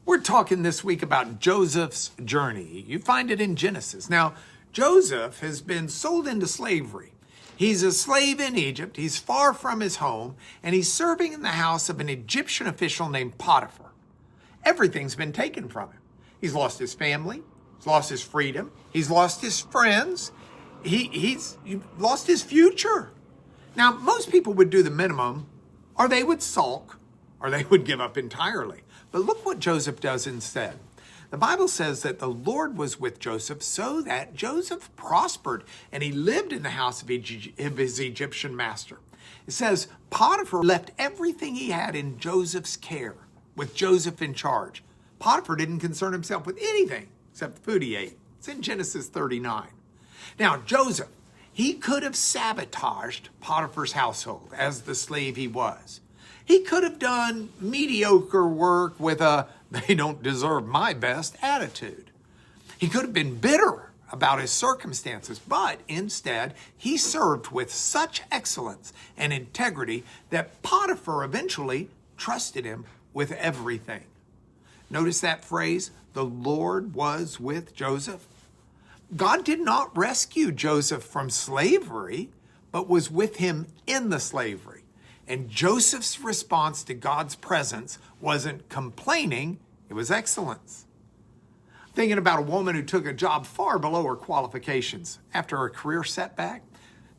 We're talking this week about Joseph's journey. You find it in Genesis. Now, Joseph has been sold into slavery. He's a slave in Egypt. He's far from his home, and he's serving in the house of an Egyptian official named Potiphar. Everything's been taken from him. He's lost his family. He's lost his freedom. He's lost his friends. He's lost his future. Now, most people would do the minimum, or they would sulk, or they would give up entirely. But look what Joseph does instead. The Bible says that the Lord was with Joseph so that Joseph prospered and he lived in the house of his Egyptian master. It says Potiphar left everything he had in Joseph's care, with Joseph in charge. Potiphar didn't concern himself with anything except the food he ate. It's in Genesis 39. Now, Joseph, he could have sabotaged Potiphar's household as the slave he was. He could have done mediocre work with a "they don't deserve my best" attitude. He could have been bitter about his circumstances, but instead he served with such excellence and integrity that Potiphar eventually trusted him with everything. Notice that phrase, the Lord was with Joseph. God did not rescue Joseph from slavery, but was with him in the slavery. And Joseph's response to God's presence wasn't complaining, it was excellence. Thinking about a woman who took a job far below her qualifications after a career setback.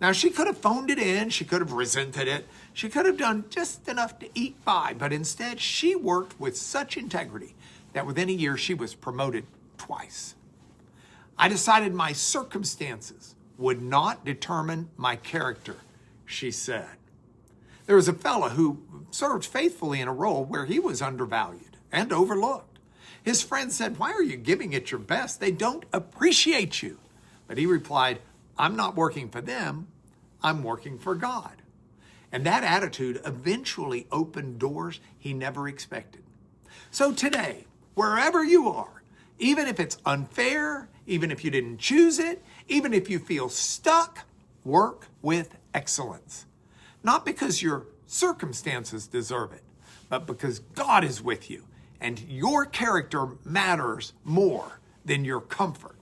Now, she could have phoned it in, she could have resented it, she could have done just enough to eat by, but instead she worked with such integrity that within a year she was promoted twice. I decided my circumstances would not determine my character, she said. There was a fellow who served faithfully in a role where he was undervalued and overlooked. His friends said, "Why are you giving it your best? They don't appreciate you." But he replied, "I'm not working for them, I'm working for God." And that attitude eventually opened doors he never expected. So today, wherever you are, even if it's unfair, even if you didn't choose it, even if you feel stuck, work with excellence. Not because your circumstances deserve it, but because God is with you and your character matters more than your comfort.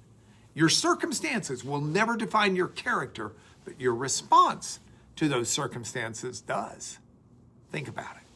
Your circumstances will never define your character, but your response to those circumstances does. Think about it.